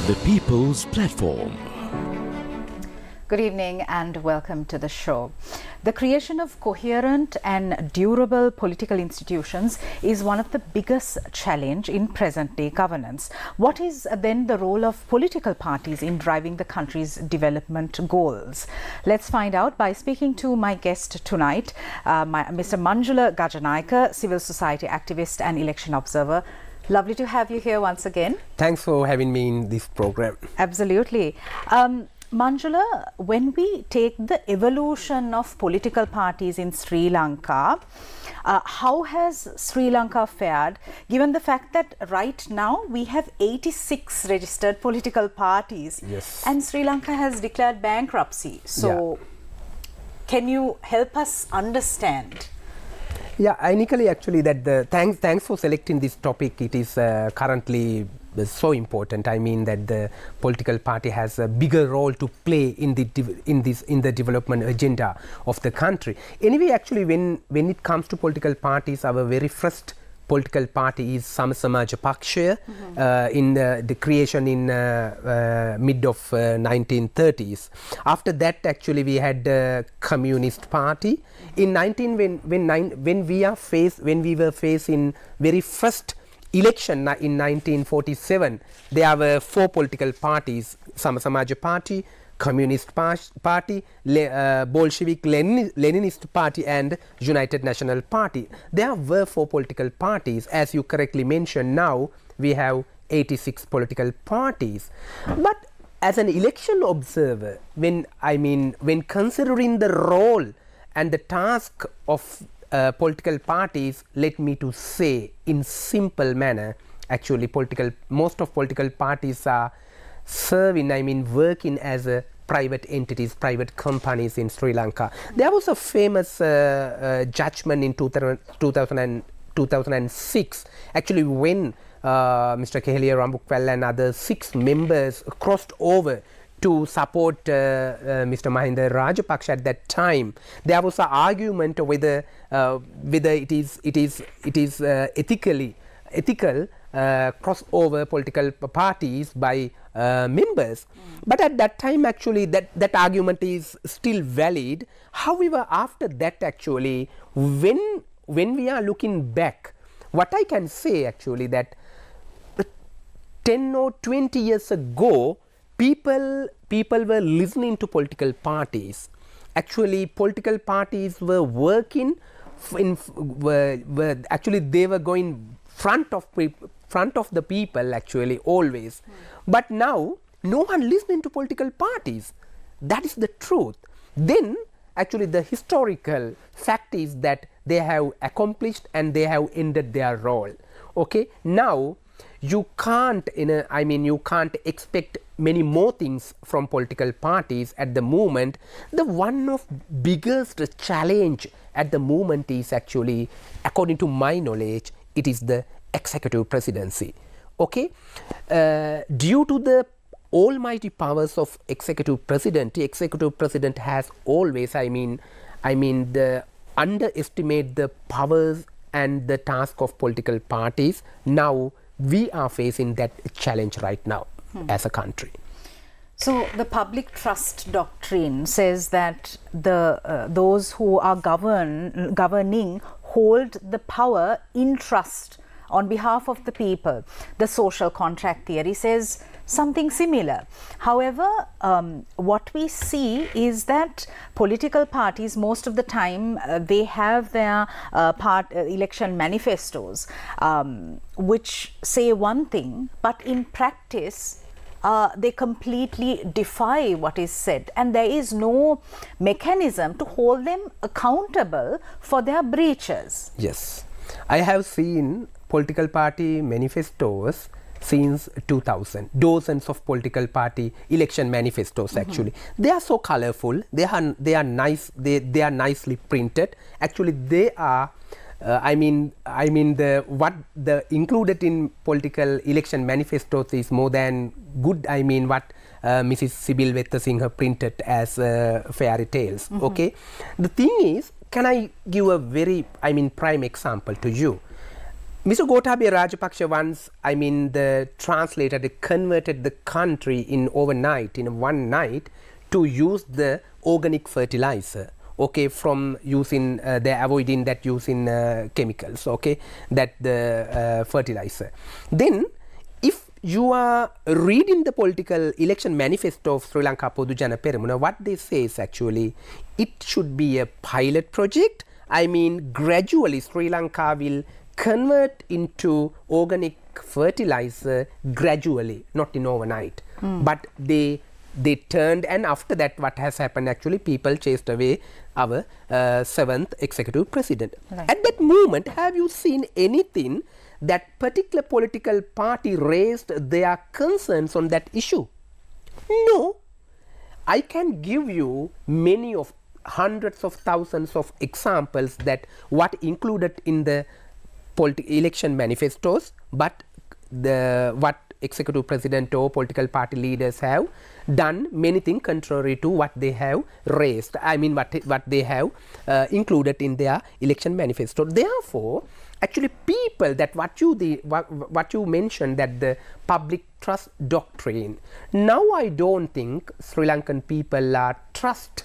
The People's Platform. Good evening and welcome to the show. The creation of coherent and durable political institutions is one of the biggest challenge in present-day governance. What is then the role of political parties in driving the country's development goals? Let's find out by speaking to my guest tonight, Mr. Manjula Gajanayake, civil society activist and election observer. Lovely to have you here once again. Thanks for having me in this program. Absolutely. Manjula, when we take the evolution of political parties in Sri Lanka, how has Sri Lanka fared, given the fact that right now we have 86 registered political parties, yes, and Sri Lanka has declared bankruptcy. So, can you help us understand? Yeah, initially actually that thanks for selecting this topic. It is currently so important. I mean that the political party has a bigger role to play in the development agenda of the country. Anyway, actually when it comes to political parties, our very first political party is Samaja Paksha, in the creation in mid of 1930s. After that, actually, we had the Communist Party. In when we were facing very first election in 1947, there were four political parties: Samaja Party, Communist Party, Bolshevik Leninist Party, and United National Party. There were four political parties. As you correctly mentioned, now we have 86 political parties. But as an election observer, when considering the role and the task of political parties, let me to say in simple manner, actually most of political parties are working as a private entities, private companies in Sri Lanka. There was a famous judgment in 2006, actually when Mr. Kehelia Rambukwal and other 6 members crossed over to support Mr. Mahinda Rajapaksa at that time. There was an argument whether it is ethical crossover political parties by members. But at that time, actually, that argument is still valid. However, after that, actually, when we are looking back, what I can say actually that 10 or 20 years ago, people were listening to political parties. Actually, political parties were working actually they were going front of the people, actually, always. But now no one listening to political parties. That is the truth. Then actually the historical fact is that they have accomplished and they have ended their role. Okay, now you can't expect many more things from political parties at the moment. The one of biggest challenge at the moment is actually, according to my knowledge, it is the executive presidency. Okay, due to the almighty powers of executive president has always underestimate the powers and the task of political parties. Now we are facing that challenge right now as a country. So the public trust doctrine says that those who are governing hold the power in trust on behalf of the people. The social contract theory says something similar. However, what we see is that political parties, most of the time, they have their election manifestos, which say one thing, but in practice, they completely defy what is said, and there is no mechanism to hold them accountable for their breaches. Yes, I have seen political party manifestos since 2000, dozens of political party election manifestos. Actually, they are so colorful. They are nice. They are nicely printed. Actually, they are. The included in political election manifestos is more than good. What Mrs. Sibyl Vettasinghe printed as fairy tales. Okay, the thing is, can I give a very prime example to you? Mr. Gotabaya Rajapaksa once, converted the country in overnight, in one night, to use the organic fertilizer. Okay, from using, they're avoiding that using chemicals, okay, that the fertilizer. Then, if you are reading the political election manifesto of Sri Lanka Podujana Peramuna, what they say is actually, it should be a pilot project. Gradually Sri Lanka will convert into organic fertilizer gradually, not in overnight. But they turned, and after that what has happened actually, people chased away our 7th executive president. Right. At that moment, have you seen anything that particular political party raised their concerns on that issue? No. I can give you many of hundreds of thousands of examples that what included in the election manifestos, but what executive president or political party leaders have done many things contrary to what they have raised. What they have included in their election manifesto. Therefore, actually, people that what you mentioned, that the public trust doctrine. Now, I don't think Sri Lankan people are trust.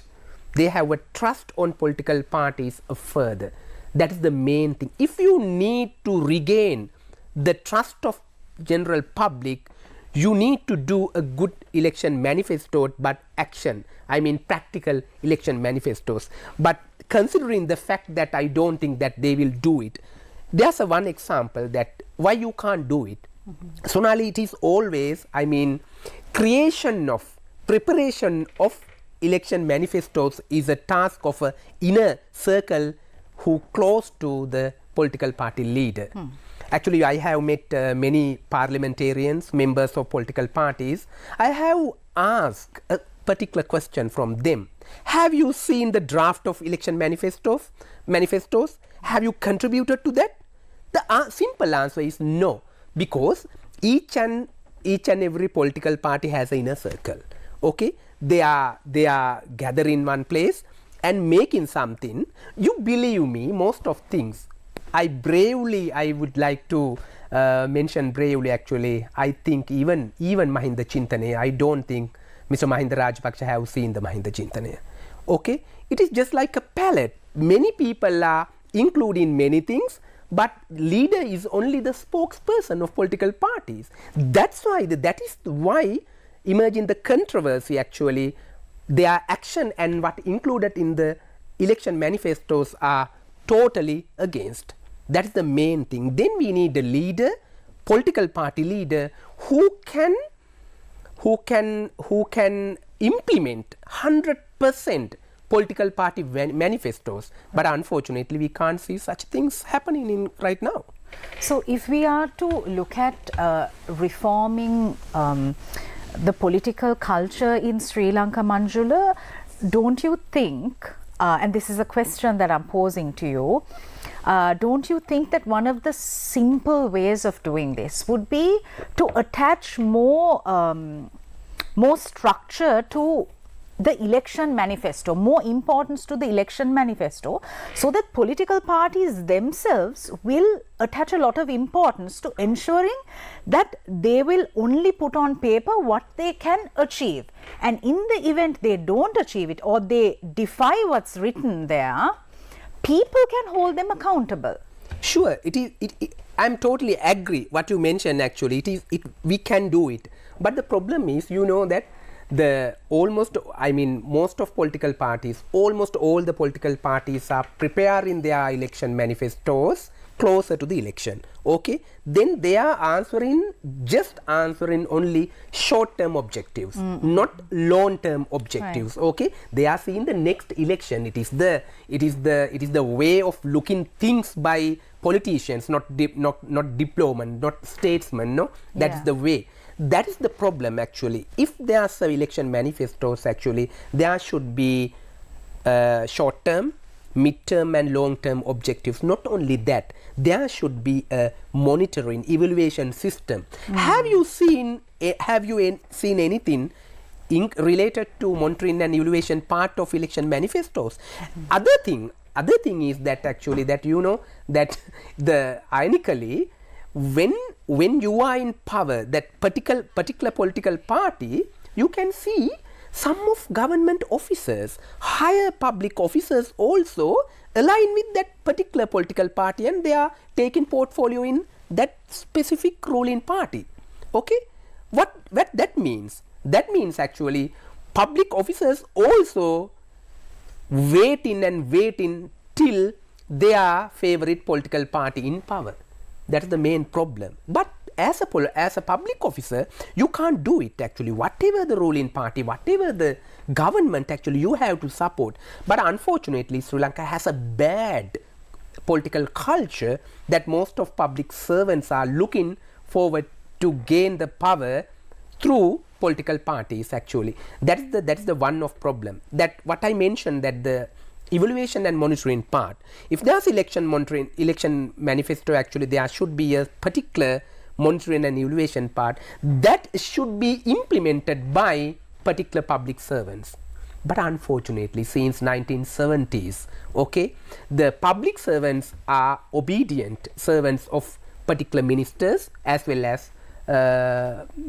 They have a trust on political parties further. That is the main thing. If you need to regain the trust of general public, you need to do a good election manifesto, but action. Practical election manifestos. But considering the fact that I don't think that they will do it, there's one example that why you can't do it. Sonali, it is always, preparation of election manifestos is a task of an inner circle who close to the political party leader. Actually, I have met many parliamentarians, members of political parties. I have asked a particular question from them. Have you seen the draft of election manifestos? Have you contributed to that? The simple answer is no, because each and every political party has an inner circle. Okay, they are gathered in one place and making something. You believe me, most of things I would like to mention bravely. Actually, I think even Mahinda Chintane, I don't think Mr. Mahinda Rajapaksa have seen the Mahinda Chintane. Okay, it is just like a palette. Many people are including many things, but leader is only the spokesperson of political parties. That is why emerging the controversy actually, their action and what included in the election manifestos are totally against. That is the main thing. Then we need a leader, political party leader, who can implement 100% political party manifestos. But unfortunately, we can't see such things happening right now. So, if we are to look at reforming the political culture in Sri Lanka, Manjula, don't you think, and this is a question that I'm posing to you, don't you think that one of the simple ways of doing this would be to attach more structure to the election manifesto, more importance to the election manifesto, so that political parties themselves will attach a lot of importance to ensuring that they will only put on paper what they can achieve, and in the event they don't achieve it or they defy what's written there, people can hold them accountable. Sure, I'm totally agree what you mentioned. Actually, we can do it, but the problem is, that most of political parties, almost all the political parties are preparing their election manifestos closer to the election. Okay, then they are answering only short-term objectives, not long-term objectives. Right. Okay, they are seeing the next election. It is the way of looking things by politicians, not diplomat, not statesmen. No, that is the way. That is the problem actually. If there are election manifestos, actually, there should be short-term, mid-term and long-term objectives. Not only that, there should be a monitoring, evaluation system. Have you seen anything related to monitoring and evaluation part of election manifestos? Other thing, other thing is that actually that that the ironically when you are in power, that particular political party, you can see some of government officers, higher public officers also align with that particular political party, and they are taking portfolio in that specific ruling party. Okay, what that means? That means actually public officers also waiting till their favorite political party in power. That's the main problem. But as a public officer, you can't do it actually. Whatever the ruling party, whatever the government, actually you have to support. But unfortunately, Sri Lanka has a bad political culture that most of public servants are looking forward to gain the power through political parties actually. That is the one of problem. That what I mentioned, that the evaluation and monitoring part, if there's election manifesto, actually there should be a particular monitoring and evaluation part that should be implemented by particular public servants. But unfortunately, since 1970s, okay, the public servants are obedient servants of particular ministers as well as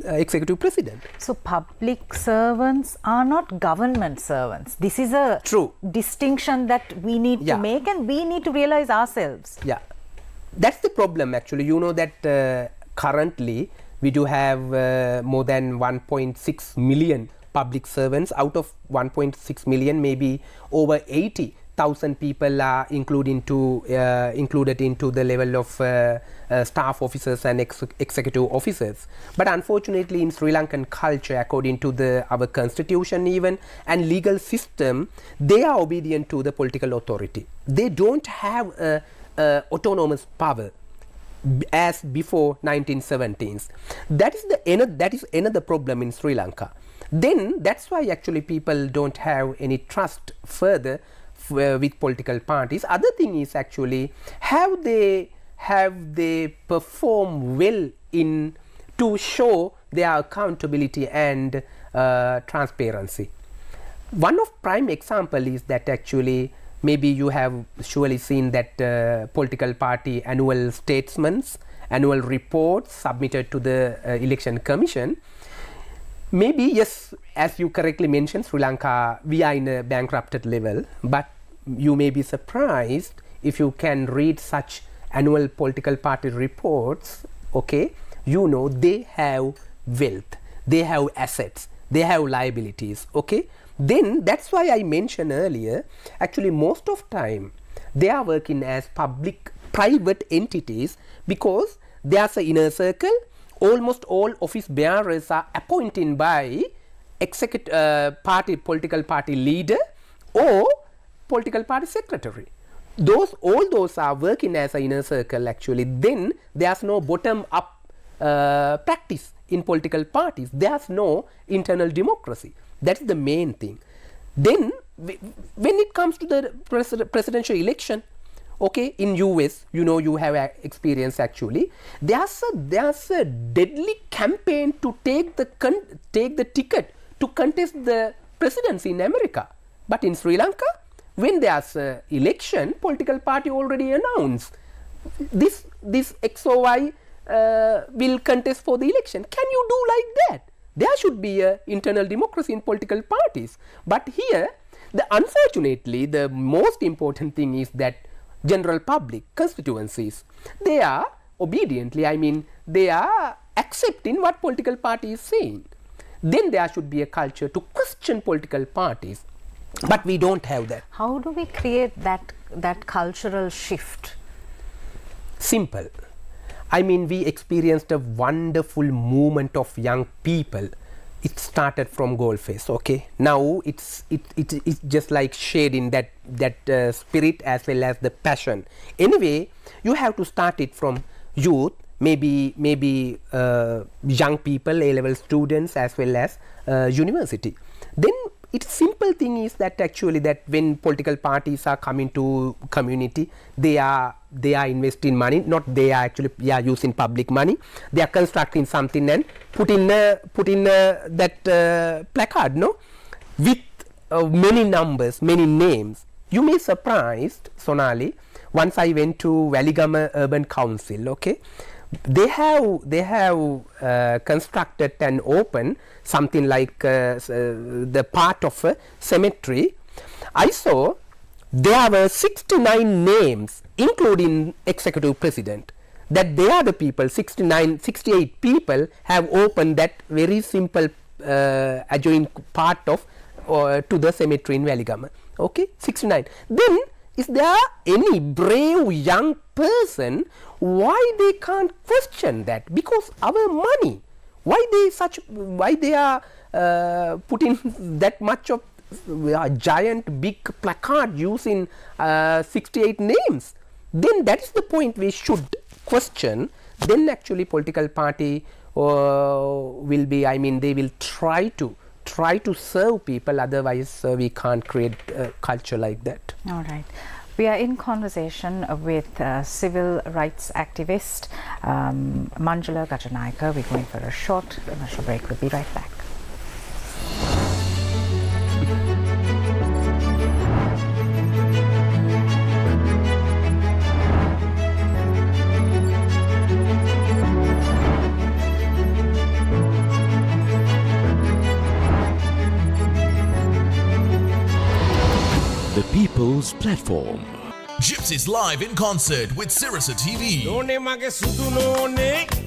executive president. So public servants are not government servants. This is a true distinction that we need to make, and we need to realize ourselves. Yeah, that's the problem actually. You know that currently we do have more than 1.6 million public servants. Out of 1.6 million, maybe over 80,000 people are included into the level of staff officers and executive officers. But unfortunately, in Sri Lankan culture, according to our constitution even and legal system, they are obedient to the political authority. They don't have autonomous power as before 1970s. That is another problem in Sri Lanka. Then that's why actually people don't have any trust further with political parties. Other thing is actually have they performed well in to show their accountability and transparency. One of prime example is that actually maybe you have surely seen that political party annual statements, annual reports submitted to the election commission. Maybe yes, as you correctly mentioned, Sri Lanka, we are in a bankrupted level, but you may be surprised if you can read such annual political party reports. Okay, you know they have wealth, they have assets, they have liabilities. Okay, then that's why I mentioned earlier, actually most of time they are working as private entities because there's an inner circle. Almost all office bearers are appointed by political party leader or political party secretary. All those are working as an inner circle actually. Then there's no bottom up practice in political parties. There's no internal democracy. That's the main thing. Then when it comes to the presidential election, okay, in US, you know, you have experience actually. There's a deadly campaign to take the ticket to contest the presidency in America. But in Sri Lanka, when there's an election, political party already announced this XOY will contest for the election. Can you do like that? There should be an internal democracy in political parties. But here, unfortunately, the most important thing is that general public constituencies, they are obediently, they are accepting what political party is saying. Then there should be a culture to question political parties, but we don't have that. How do we create that cultural shift? Simple. We experienced a wonderful movement of young people. It started from Goldface, okay. Now it's just like shading that spirit as well as the passion. Anyway, you have to start it from youth, maybe young people, A-level students as well as university. Then its simple thing is that actually that when political parties are coming to community, they are investing money, not they are using public money. They are constructing something and put in that placard, no, with many numbers, many names. you may surprised, Sonali, once I went to Waligama Urban Council, okay, they have constructed and opened something like the part of a cemetery. I saw there were 69 names, including executive president, that they are the people, 68 people have opened that very simple adjoining part of to the cemetery in Waligama. Okay, 69. Then, is there any brave young person, why they can't question that? Because our money, why they are putting that much of giant big placard using 68 names? Then that is the point we should question. Then actually political party will be, I mean, they will try to serve people, otherwise we can't create a culture like that. All right. We are in conversation with civil rights activist Manjula Gajanayake. We're going for a short commercial break. We'll be right back. The People's Platform. Gypsies live in concert with Sirasa TV,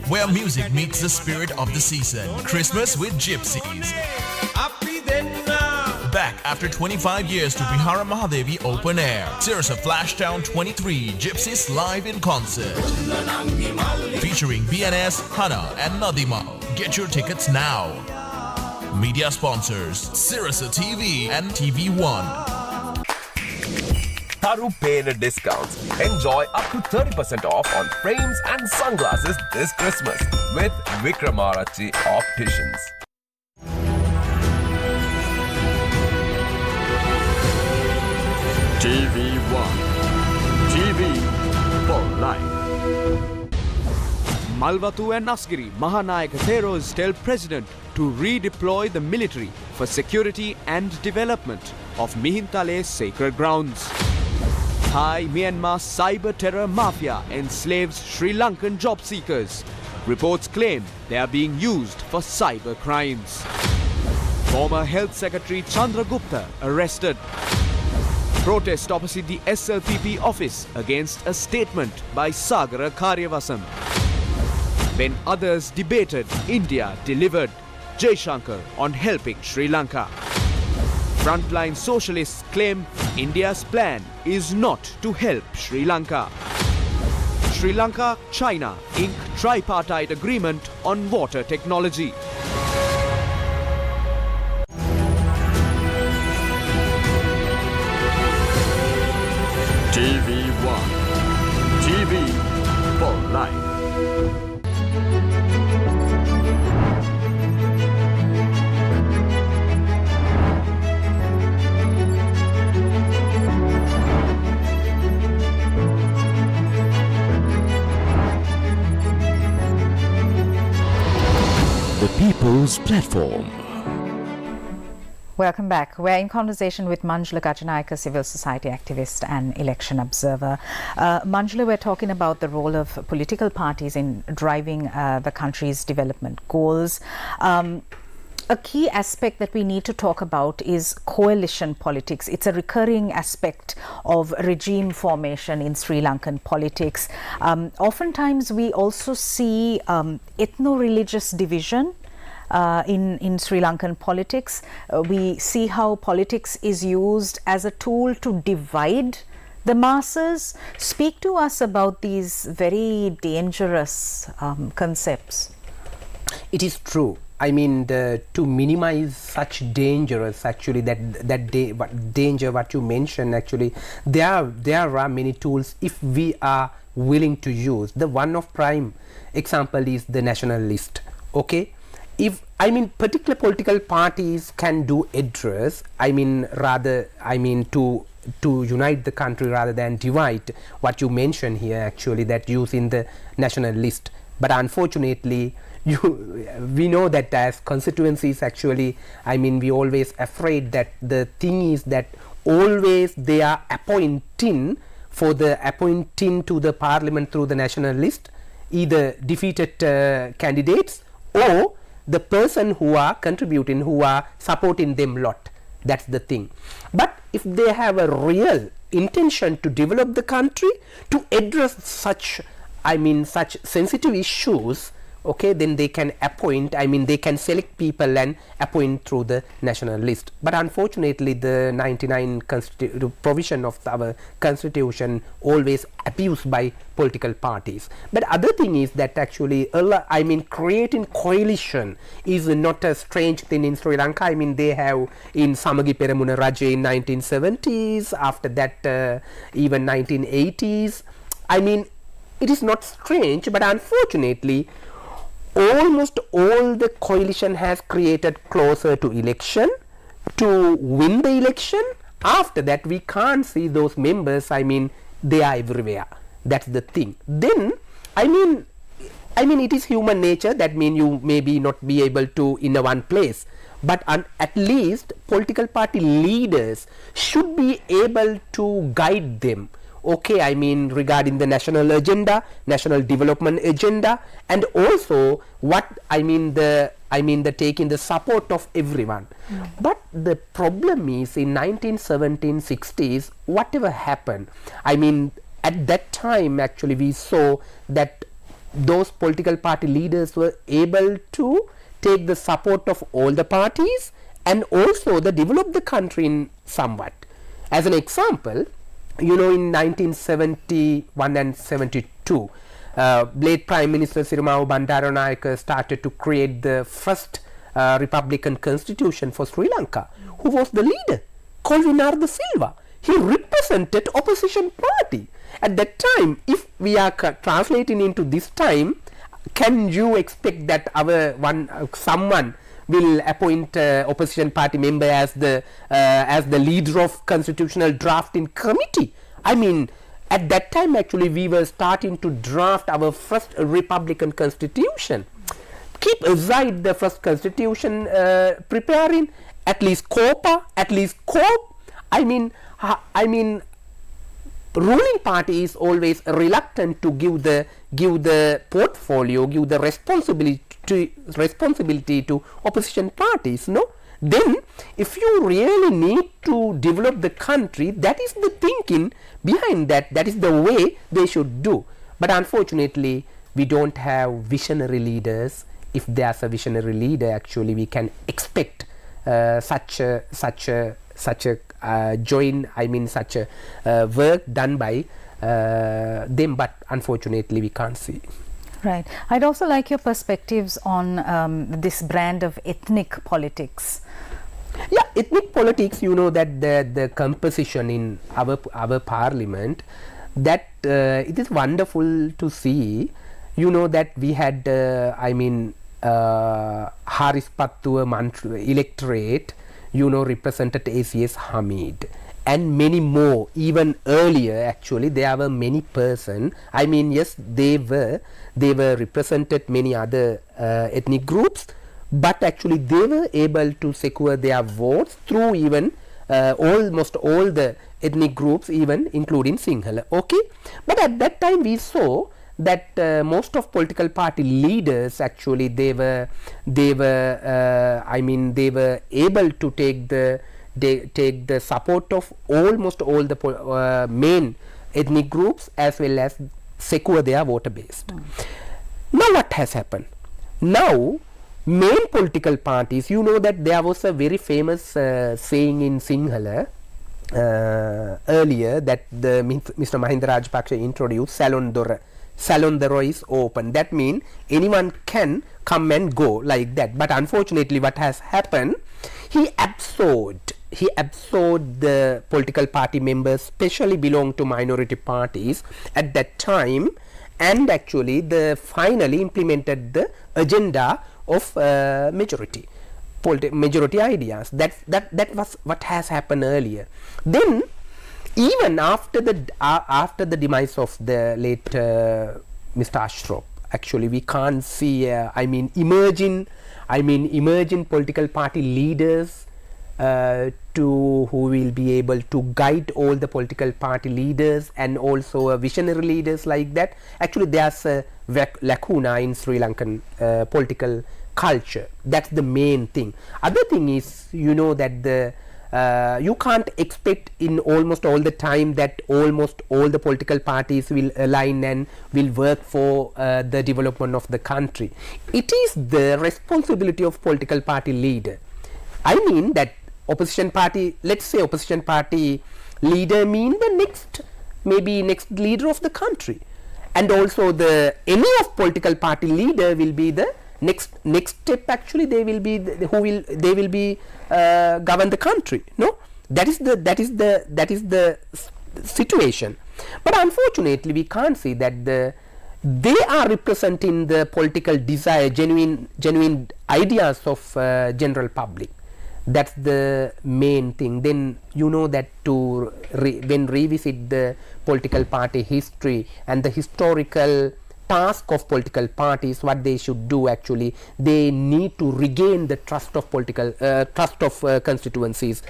where music meets the spirit of the season. Christmas with Gypsies. Back after 25 years to Vihara Mahadevi Open Air. Sirasa Flashtown 23 Gypsies live in concert. Featuring BNS, Hana and Nadima. Get your tickets now. Media sponsors Sirasa TV and TV1. Tharu Painted discounts. Enjoy up to 30% off on frames and sunglasses this Christmas with Vikramarachi Opticians. TV1. TV for life. Malwatu and Asgiri Mahanayaka Theros tell President to redeploy the military for security and development of Mihintale's sacred grounds. Thai Myanmar cyber terror mafia enslaves Sri Lankan job seekers. Reports claim they are being used for cyber crimes. Former Health Secretary Chandra Gupta arrested. Protest opposite the SLPP office against a statement by Sagara Karyavasan. When others debated, India delivered. Jaishankar on helping Sri Lanka. Frontline socialists claim India's plan is not to help Sri Lanka. Sri Lanka, China ink tripartite agreement on water technology. TV1. TV for life. The People's Platform. Welcome back. We're in conversation with Manjula Gajanayake, civil society activist and election observer. Manjula, we're talking about the role of political parties in driving the country's development goals. A key aspect that we need to talk about is coalition politics. It's a recurring aspect of regime formation in Sri Lankan politics. Oftentimes we also see ethno-religious division in Sri Lankan politics. We see how politics is used as a tool to divide the masses. Speak to us about these very dangerous concepts. It is true. I mean, to minimize such dangerous, actually, danger what you mentioned, actually, there are many tools if we are willing to use. The one of prime example is the national list. Okay, if I mean particular political parties can do address, I mean to unite the country rather than divide, what you mentioned here, actually, that using the national list. But unfortunately, we know that as constituencies, actually, I mean, we always afraid that the thing is that always they are appointing to the parliament through the national list either defeated candidates or the person who are contributing, who are supporting them lot. That's the thing. But if they have a real intention to develop the country, to address such sensitive issues, okay, then they can appoint, they can select people and appoint through the national list. But unfortunately, the 99 provision of our constitution always abused by political parties. But other thing is that actually, creating coalition is not a strange thing in Sri Lanka. They have in Samagi Peramuna Raja in 1970s, after that even 1980s. It is not strange, but unfortunately, almost all the coalition has created closer to election to win the election. After that, we can't see those members. They are everywhere. That's the thing. Then, it is human nature. That means you maybe not be able to in a one place. But at least political party leaders should be able to guide them. Okay, regarding the national agenda, national development agenda, and also what the taking the support of everyone. But the problem is in 1960s, whatever happened, at that time actually we saw that those political party leaders were able to take the support of all the parties and also they develop the country in somewhat. As an example, in 1971 and 72, late Prime Minister Sirima Bandaranaike started to create the first Republican constitution for Sri Lanka. Who was the leader? Colvinar de Silva. He represented opposition party. At that time, if we are translating into this time, can you expect that someone will appoint opposition party member as the leader of constitutional drafting committee? At that time actually we were starting to draft our first Republican constitution. Keep aside the first constitution preparing, at least COPA, at least COP. Ruling party is always reluctant to give the portfolio, give the responsibility to opposition parties, no? Then if you really need to develop the country, that is the thinking behind that, that is the way they should do. But unfortunately we don't have visionary leaders. If there's a visionary leader, actually we can expect such a work done by them, but unfortunately we can't see. Right. I'd also like your perspectives on this brand of ethnic politics. Yeah, ethnic politics, that the composition in our parliament, that it is wonderful to see, that we had Haris Pattua electorate, represented ACS Hamid, and many more. Even earlier actually there were many person, yes, they were represented many other ethnic groups, but actually they were able to secure their votes through even almost all the ethnic groups, even including Sinhala. Okay, but at that time we saw that most of political party leaders actually they were able to take the support of almost all the main ethnic groups as well as secure their voter base. Now what has happened? Now main political parties, that there was a very famous saying in Sinhala earlier that Mr. Mahinda Rajapaksa introduced, Salon Doro is open. That means anyone can come and go like that. But unfortunately what has happened, he absorbed the political party members, especially belong to minority parties at that time, and actually finally implemented the agenda of majority ideas. That was what has happened earlier. Then even after the demise of the late Mr. Ashraf, actually we can't see emerging political party leaders who will be able to guide all the political party leaders and also visionary leaders like that. Actually, there's a lacuna in Sri Lankan political culture. That's the main thing. Other thing is, you know, that the you can't expect in almost all the time that almost all the political parties will align and will work for the development of the country. It is the responsibility of political party leader. I mean that opposition party, let's say opposition party leader mean the next leader of the country, and also the any of political party leader will be the next step. Actually, they will be govern the country. No, that is the situation. But unfortunately, we can't see that they are representing the political desire, genuine ideas of general public. That's the main thing. Then you know that to when revisit the political party history and the historical task of political parties, what they should do, actually they need to regain the trust of constituencies,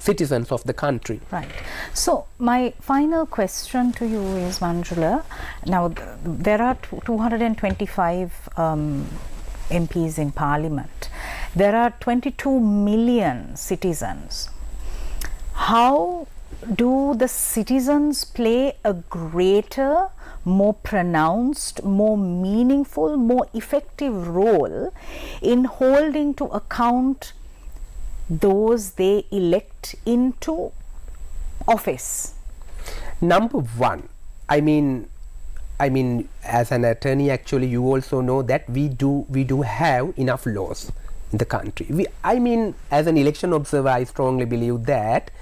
citizens of the country. Right. So my final question to you is, Manjula, now there are 225 MPs in Parliament. There are 22 million citizens. How do the citizens play a greater, more pronounced, more meaningful, more effective role in holding to account those they elect into office? Number one, I mean, as an attorney, actually, you also know that we do have enough laws in the country. As an election observer, I strongly believe that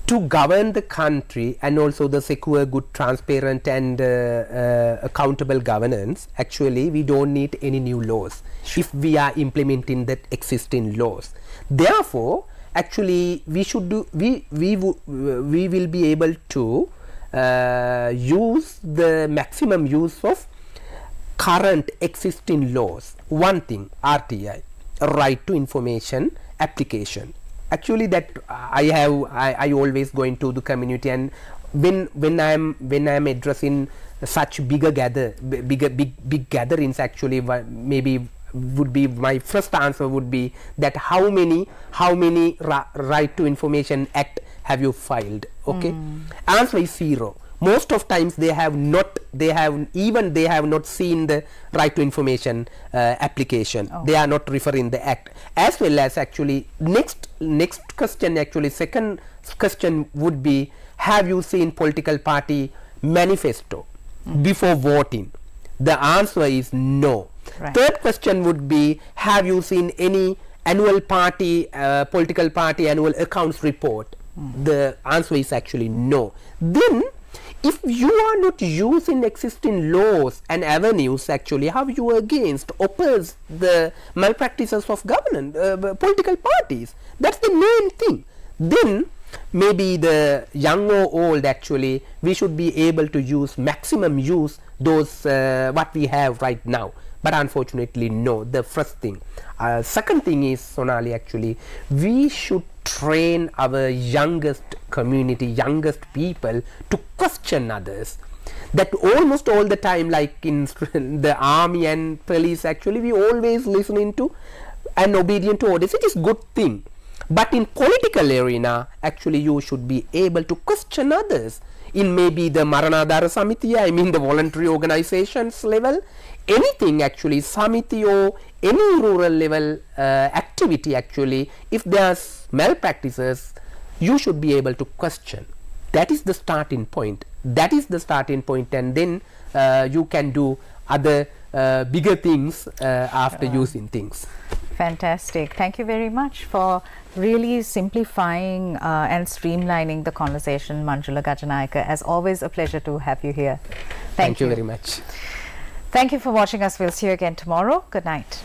to govern the country and also the secure, good, transparent and accountable governance, actually we don't need any new laws if we are implementing the existing laws. Therefore, actually we will be able to use the maximum use of current existing laws. One thing, RTI, right to information application. Actually, that I always go into the community, and when I am addressing such big gatherings, actually maybe would be my first answer would be that how many right to information act have you filed? Okay, answer is 0. Most of times they have not seen the right to information application. They are not referring the act. As well as, actually, next question, actually second question would be, have you seen political party manifesto before voting? The answer is no. Right. Third question would be, have you seen any annual political party annual accounts report? The answer is actually no. Then if you are not using existing laws and avenues, actually how you oppose the malpractices of political parties? That's the main thing. Then maybe the young or old, actually we should be able to maximum use those what we have right now. But unfortunately, no. The first thing. Second thing is, Sonali, actually we should train our youngest community, youngest people to question others. That almost all the time, like in the army and police, actually we always listening to and obedient to orders. It is good thing. But in political arena, actually you should be able to question others. In maybe the Maranadara Samiti, the voluntary organizations level, anything, actually Samiti or any rural level activity, actually if there's malpractices, you should be able to question. That is the starting point. And then you can do other bigger things after using things. Fantastic. Thank you very much for really simplifying and streamlining the conversation, Manjula Gajanayake. As always, a pleasure to have you here. Thank you very much. Thank you for watching us. We'll see you again tomorrow. Good night.